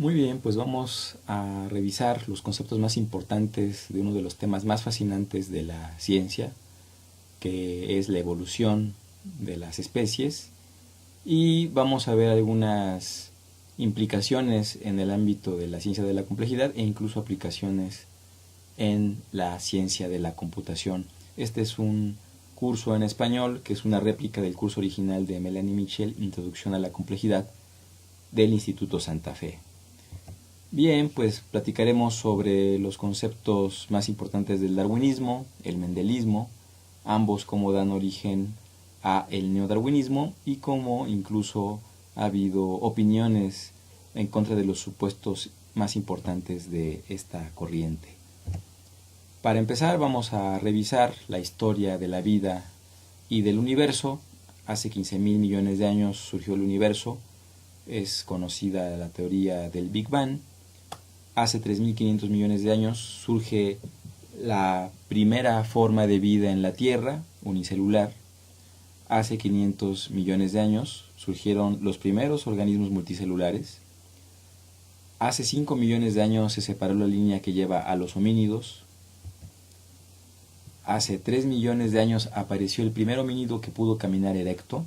Muy bien, pues vamos a revisar los conceptos más importantes de uno de los temas más fascinantes de la ciencia, que es la evolución de las especies, y vamos a ver algunas implicaciones en el ámbito de la ciencia de la complejidad e incluso aplicaciones en la ciencia de la computación. Este es un curso en español que es una réplica del curso original de Melanie Mitchell, Introducción a la Complejidad, del Instituto Santa Fe. Bien, pues platicaremos sobre los conceptos más importantes del darwinismo, el mendelismo, ambos cómo dan origen a el neodarwinismo y cómo incluso ha habido opiniones en contra de los supuestos más importantes de esta corriente. Para empezar vamos a revisar la historia de la vida y del universo. Hace 15.000 millones de años surgió el universo, es conocida la teoría del Big Bang. Hace 3.500 millones de años surge la primera forma de vida en la Tierra, unicelular. Hace 500 millones de años surgieron los primeros organismos multicelulares. Hace 5 millones de años se separó la línea que lleva a los homínidos. Hace 3 millones de años apareció el primer homínido que pudo caminar erecto.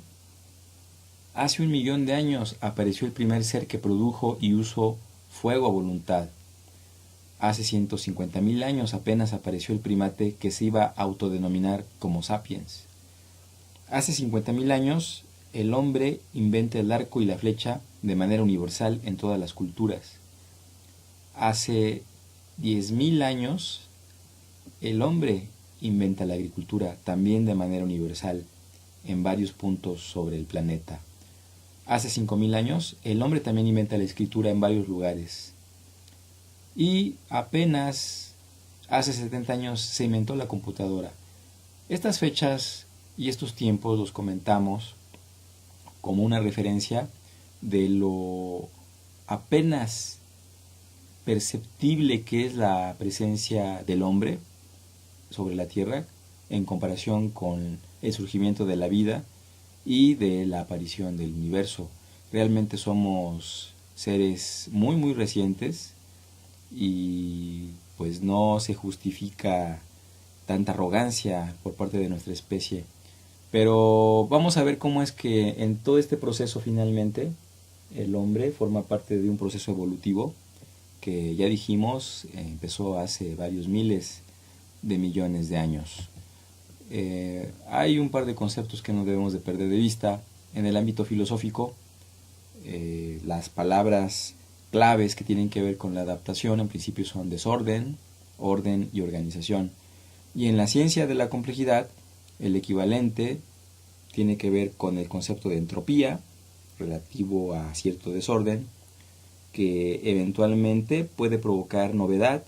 Hace 1 millón de años apareció el primer ser que produjo y usó fuego a voluntad. Hace 150.000 años apenas apareció el primate que se iba a autodenominar como sapiens. Hace 50.000 años el hombre inventa el arco y la flecha de manera universal en todas las culturas. Hace 10.000 años el hombre inventa la agricultura también de manera universal en varios puntos sobre el planeta. Hace 5.000 años el hombre también inventa la escritura en varios lugares. Y apenas hace 70 años se inventó la computadora. Estas fechas y estos tiempos los comentamos como una referencia de lo apenas perceptible que es la presencia del hombre sobre la Tierra en comparación con el surgimiento de la vida y de la aparición del universo. Realmente somos seres muy recientes y pues no se justifica tanta arrogancia por parte de nuestra especie. Pero vamos a ver cómo es que en todo este proceso finalmente el hombre forma parte de un proceso evolutivo que ya dijimos empezó hace varios miles de millones de años. Hay un par de conceptos que no debemos de perder de vista. En el ámbito filosófico, las palabras claves que tienen que ver con la adaptación en principio son desorden, orden y organización. Y en la ciencia de la complejidad, el equivalente tiene que ver con el concepto de entropía relativo a cierto desorden que eventualmente puede provocar novedad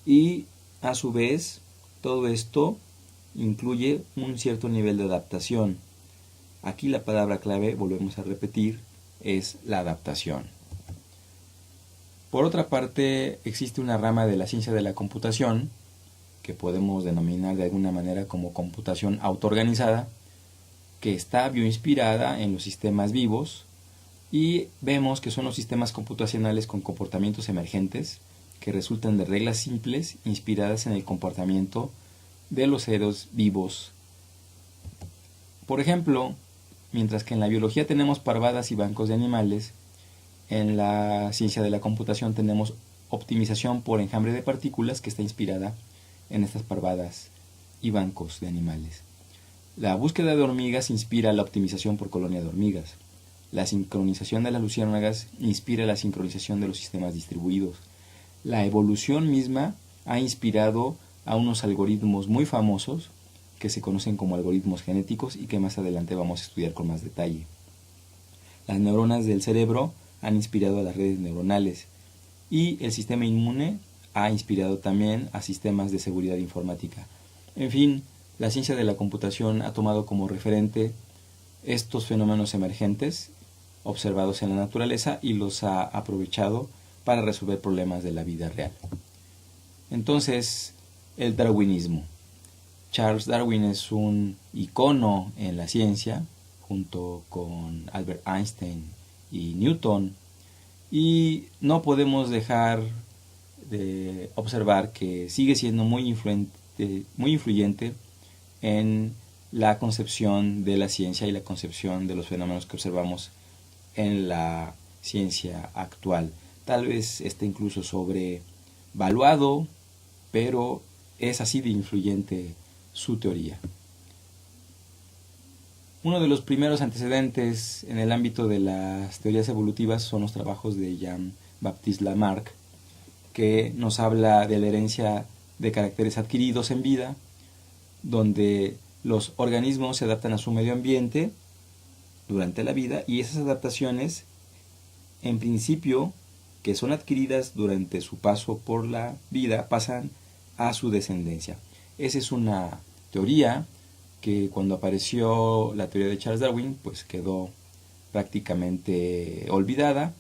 y a su vez todo esto incluye un cierto nivel de adaptación. Aquí la palabra clave, volvemos a repetir, es la adaptación. Por otra parte, existe una rama de la ciencia de la computación, que podemos denominar de alguna manera como computación autoorganizada, que está bioinspirada en los sistemas vivos, y vemos que son los sistemas computacionales con comportamientos emergentes, que resultan de reglas simples inspiradas en el comportamiento de los seres vivos. Por ejemplo, mientras que en la biología tenemos parvadas y bancos de animales, en la ciencia de la computación tenemos optimización por enjambre de partículas que está inspirada en estas parvadas y bancos de animales. La búsqueda de hormigas inspira la optimización por colonia de hormigas. La sincronización de las luciérnagas inspira la sincronización de los sistemas distribuidos. La evolución misma ha inspirado a unos algoritmos muy famosos que se conocen como algoritmos genéticos y que más adelante vamos a estudiar con más detalle. Las neuronas del cerebro han inspirado a las redes neuronales y el sistema inmune ha inspirado también a sistemas de seguridad informática. En fin, la ciencia de la computación ha tomado como referente estos fenómenos emergentes observados en la naturaleza y los ha aprovechado para resolver problemas de la vida real. Entonces, el darwinismo. Charles Darwin es un icono en la ciencia, junto con Albert Einstein y Newton, y no podemos dejar de observar que sigue siendo muy influyente en la concepción de la ciencia y la concepción de los fenómenos que observamos en la ciencia actual. Tal vez esté incluso sobrevaluado, pero es así de influyente su teoría. Uno de los primeros antecedentes en el ámbito de las teorías evolutivas son los trabajos de Jean-Baptiste Lamarck, que nos habla de la herencia de caracteres adquiridos en vida, donde los organismos se adaptan a su medio ambiente durante la vida y esas adaptaciones, en principio, que son adquiridas durante su paso por la vida, pasan a su descendencia. Esa es una teoría que cuando apareció la teoría de Charles Darwin, pues quedó prácticamente olvidada.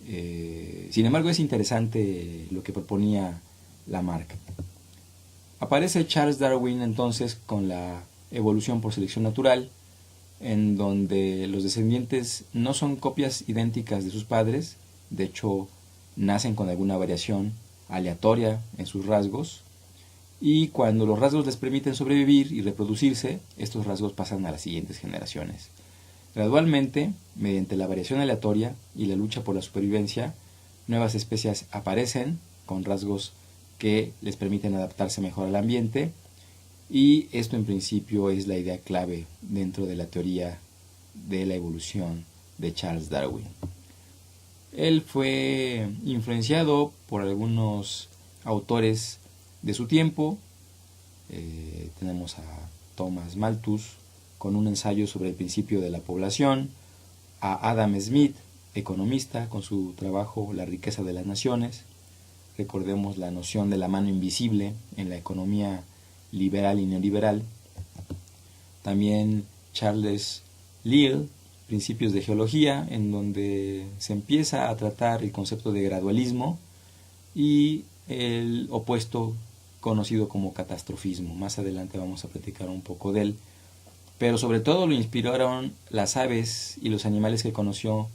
Sin embargo, es interesante lo que proponía Lamarck. Aparece Charles Darwin entonces con la evolución por selección natural, en donde los descendientes no son copias idénticas de sus padres, de hecho nacen con alguna variación aleatoria en sus rasgos, y cuando los rasgos les permiten sobrevivir y reproducirse, estos rasgos pasan a las siguientes generaciones. Gradualmente, mediante la variación aleatoria y la lucha por la supervivencia, nuevas especies aparecen con rasgos que les permiten adaptarse mejor al ambiente, y esto en principio es la idea clave dentro de la teoría de la evolución de Charles Darwin. Él fue influenciado por algunos autores de su tiempo. Tenemos a Thomas Malthus con un ensayo sobre el principio de la población, a Adam Smith, economista, con su trabajo La riqueza de las naciones. Recordemos la noción de la mano invisible en la economía liberal y neoliberal. También Charles Lyell, Principios de Geología, en donde se empieza a tratar el concepto de gradualismo y el opuesto conocido como catastrofismo. Más adelante vamos a platicar un poco de él. Pero sobre todo lo inspiraron las aves y los animales que conoció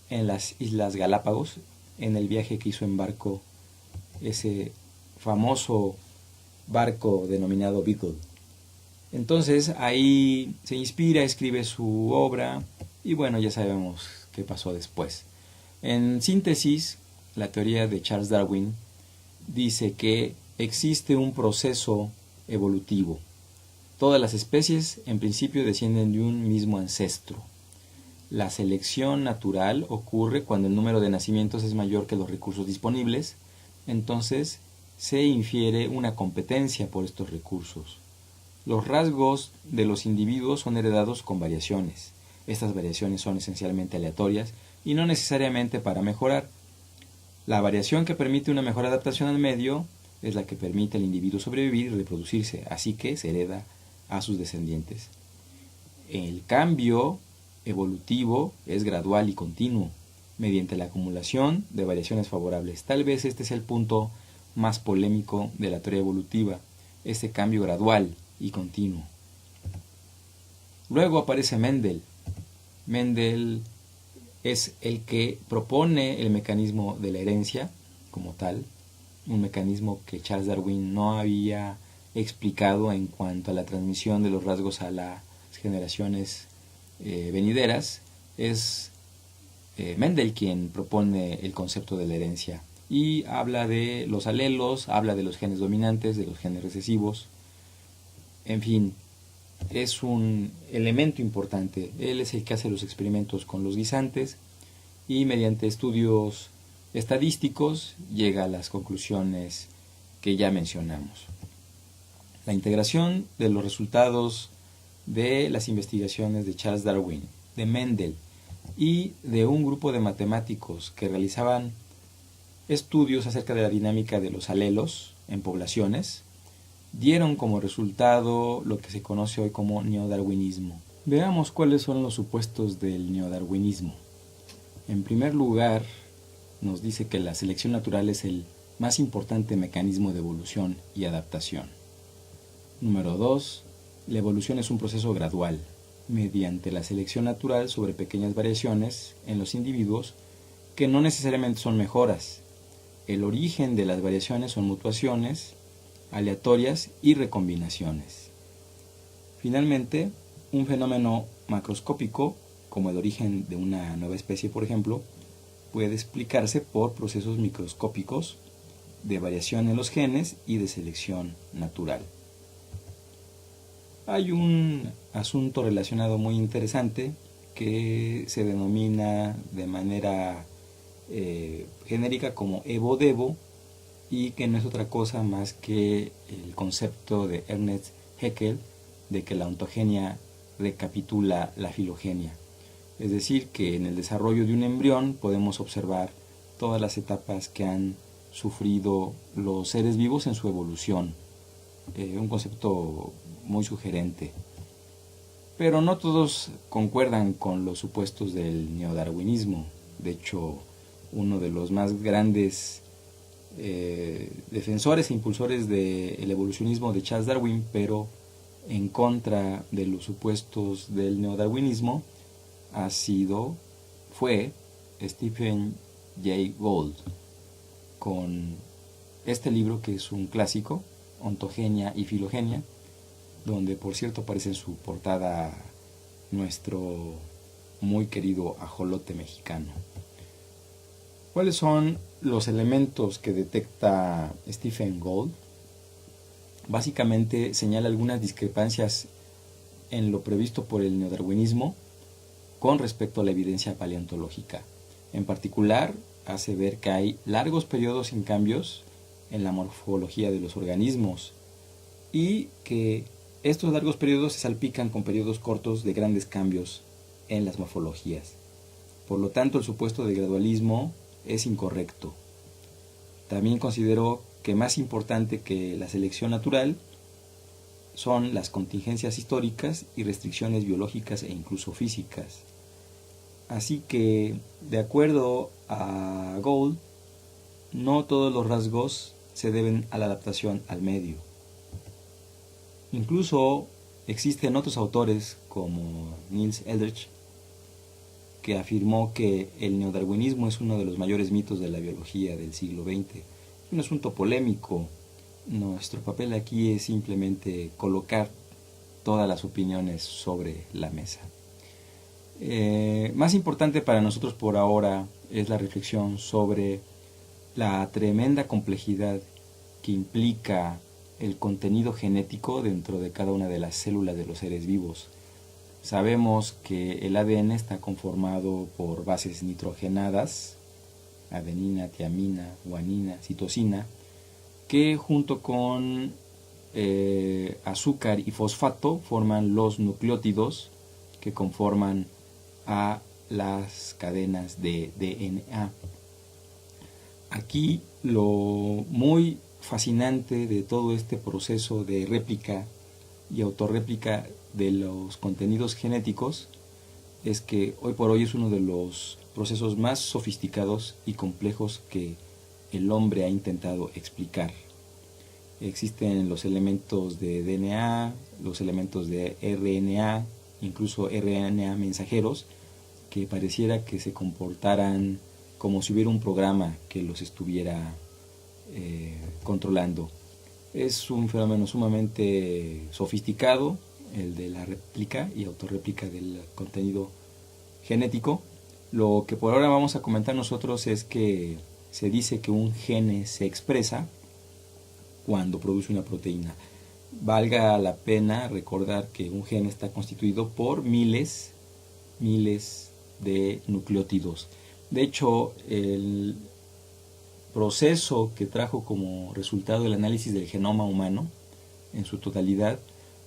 en las Islas Galápagos, en el viaje que hizo en barco, ese famoso barco denominado Beagle. Entonces ahí se inspira, escribe su obra y bueno, ya sabemos qué pasó después. En síntesis, la teoría de Charles Darwin dice que existe un proceso evolutivo. Todas las especies en principio descienden de un mismo ancestro. La selección natural ocurre cuando el número de nacimientos es mayor que los recursos disponibles, entonces se infiere una competencia por estos recursos. Los rasgos de los individuos son heredados con variaciones. Estas variaciones son esencialmente aleatorias y no necesariamente para mejorar. La variación que permite una mejor adaptación al medio es la que permite al individuo sobrevivir y reproducirse, así que se hereda a sus descendientes. El cambio evolutivo es gradual y continuo, mediante la acumulación de variaciones favorables. Tal vez este es el punto más polémico de la teoría evolutiva, este cambio gradual y continuo. Luego aparece Mendel. Mendel es el que propone el mecanismo de la herencia como tal, un mecanismo que Charles Darwin no había explicado en cuanto a la transmisión de los rasgos a las generaciones venideras. Es Mendel quien propone el concepto de la herencia y habla de los alelos, habla de los genes dominantes, de los genes recesivos. En fin, es un elemento importante. Él es el que hace los experimentos con los guisantes y mediante estudios estadísticos llega a las conclusiones que ya mencionamos. La integración de los resultados de las investigaciones de Charles Darwin, de Mendel y de un grupo de matemáticos que realizaban estudios acerca de la dinámica de los alelos en poblaciones, dieron como resultado lo que se conoce hoy como neodarwinismo. Veamos cuáles son los supuestos del neodarwinismo. En primer lugar, nos dice que la selección natural es el más importante mecanismo de evolución y adaptación. Número 2. La evolución es un proceso gradual, mediante la selección natural sobre pequeñas variaciones en los individuos que no necesariamente son mejoras. El origen de las variaciones son mutuaciones aleatorias y recombinaciones. Finalmente, un fenómeno macroscópico, como el origen de una nueva especie, por ejemplo, puede explicarse por procesos microscópicos de variación en los genes y de selección natural. Hay un asunto relacionado muy interesante que se denomina de manera genérica como Evo-Devo, y que no es otra cosa más que el concepto de Ernest Haeckel de que la ontogenia recapitula la filogenia. Es decir, que en el desarrollo de un embrión podemos observar todas las etapas que han sufrido los seres vivos en su evolución. Un concepto muy sugerente. Pero no todos concuerdan con los supuestos del neodarwinismo. De hecho, uno de los más grandes defensores e impulsores del evolucionismo de Charles Darwin, pero en contra de los supuestos del neodarwinismo, fue Stephen Jay Gould, con este libro que es un clásico, Ontogenia y Filogenia, donde por cierto aparece en su portada nuestro muy querido ajolote mexicano. ¿Cuáles son los elementos que detecta Stephen Gould? Básicamente señala algunas discrepancias en lo previsto por el neodarwinismo con respecto a la evidencia paleontológica. En particular, hace ver que hay largos periodos sin cambios en la morfología de los organismos y que estos largos periodos se salpican con periodos cortos de grandes cambios en las morfologías. Por lo tanto, el supuesto de gradualismo es incorrecto. También consideró que más importante que la selección natural son las contingencias históricas y restricciones biológicas e incluso físicas. Así que, de acuerdo a Gould, no todos los rasgos se deben a la adaptación al medio. Incluso existen otros autores como Niels Eldredge que afirmó que el neodarwinismo es uno de los mayores mitos de la biología del siglo XX. Es un asunto polémico. Nuestro papel aquí es simplemente colocar todas las opiniones sobre la mesa. Más importante para nosotros por ahora es la reflexión sobre la tremenda complejidad que implica el contenido genético dentro de cada una de las células de los seres vivos. Sabemos que el ADN está conformado por bases nitrogenadas, adenina, tiamina, guanina, citosina, que junto con azúcar y fosfato forman los nucleótidos que conforman a las cadenas de DNA. Aquí lo muy fascinante de todo este proceso de réplica y autorréplica de los contenidos genéticos es que hoy por hoy es uno de los procesos más sofisticados y complejos que el hombre ha intentado explicar. Existen los elementos de DNA, los elementos de RNA, incluso RNA mensajeros, que pareciera que se comportaran como si hubiera un programa que los estuviera controlando. Es un fenómeno sumamente sofisticado, el de la réplica y autorréplica del contenido genético. Lo que por ahora vamos a comentar nosotros es que se dice que un gene se expresa cuando produce una proteína. Valga la pena recordar que un gen está constituido por miles de nucleótidos. De hecho, el proceso que trajo como resultado el análisis del genoma humano en su totalidad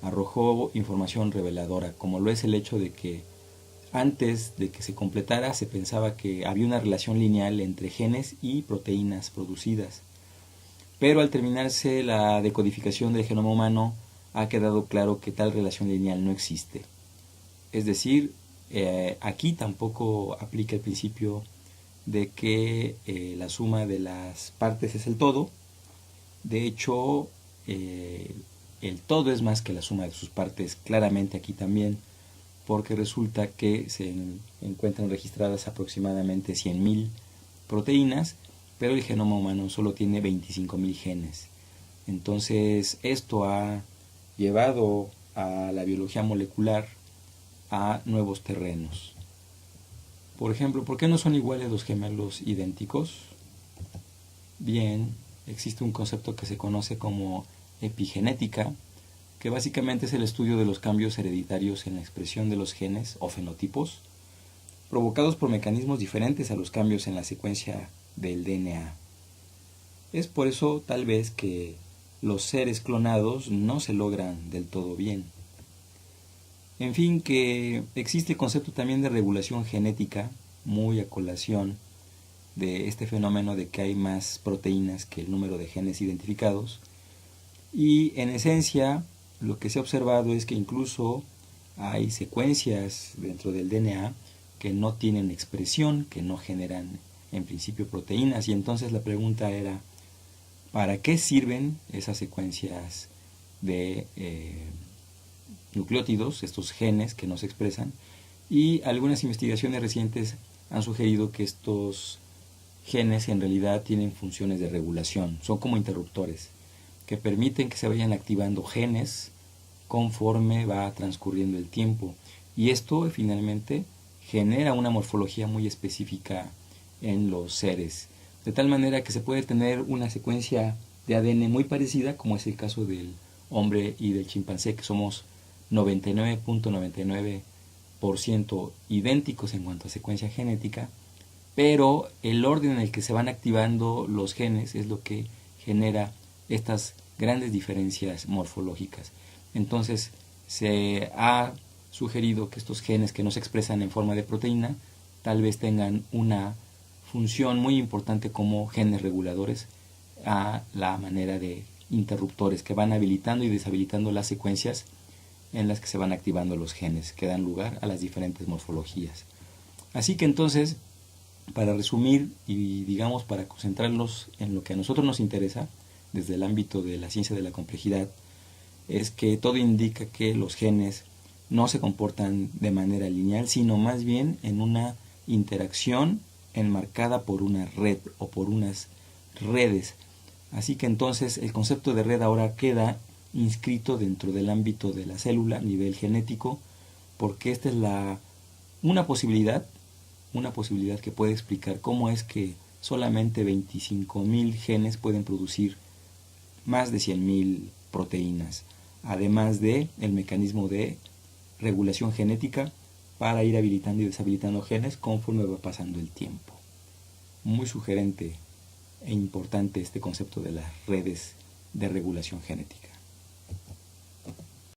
arrojó información reveladora, como lo es el hecho de que antes de que se completara se pensaba que había una relación lineal entre genes y proteínas producidas. Pero al terminarse la decodificación del genoma humano ha quedado claro que tal relación lineal no existe. Es decir, aquí tampoco aplica el principio de que la suma de las partes es el todo. De hecho, el todo es más que la suma de sus partes, claramente aquí también, porque resulta que se encuentran registradas aproximadamente 100.000 proteínas, pero el genoma humano solo tiene 25.000 genes. Entonces esto ha llevado a la biología molecular a nuevos terrenos. Por ejemplo, ¿por qué no son iguales los gemelos idénticos? Bien, existe un concepto que se conoce como epigenética, que básicamente es el estudio de los cambios hereditarios en la expresión de los genes o fenotipos, provocados por mecanismos diferentes a los cambios en la secuencia del DNA. Es por eso tal vez que los seres clonados no se logran del todo bien. En fin, que existe el concepto también de regulación genética, muy a colación de este fenómeno de que hay más proteínas que el número de genes identificados. Y en esencia, lo que se ha observado es que incluso hay secuencias dentro del DNA que no tienen expresión, que no generan en principio proteínas. Y entonces la pregunta era, ¿para qué sirven esas secuencias de nucleótidos, estos genes que no se expresan? Y algunas investigaciones recientes han sugerido que estos genes en realidad tienen funciones de regulación, son como interruptores que permiten que se vayan activando genes conforme va transcurriendo el tiempo, y esto finalmente genera una morfología muy específica en los seres, de tal manera que se puede tener una secuencia de ADN muy parecida, como es el caso del hombre y del chimpancé, que somos 99.99% idénticos en cuanto a secuencia genética, pero el orden en el que se van activando los genes es lo que genera estas grandes diferencias morfológicas. Entonces se ha sugerido que estos genes que no se expresan en forma de proteína tal vez tengan una función muy importante como genes reguladores, a la manera de interruptores que van habilitando y deshabilitando las secuencias en las que se van activando los genes que dan lugar a las diferentes morfologías. Así que entonces, para resumir y digamos para concentrarnos en lo que a nosotros nos interesa desde el ámbito de la ciencia de la complejidad, es que todo indica que los genes no se comportan de manera lineal, sino más bien en una interacción enmarcada por una red o por unas redes. Así que entonces el concepto de red ahora queda inscrito dentro del ámbito de la célula a nivel genético, porque esta es una posibilidad que puede explicar cómo es que solamente 25.000 genes pueden producir más de 100.000 proteínas, además de el mecanismo de regulación genética para ir habilitando y deshabilitando genes conforme va pasando el tiempo. Muy sugerente e importante este concepto de las redes de regulación genética.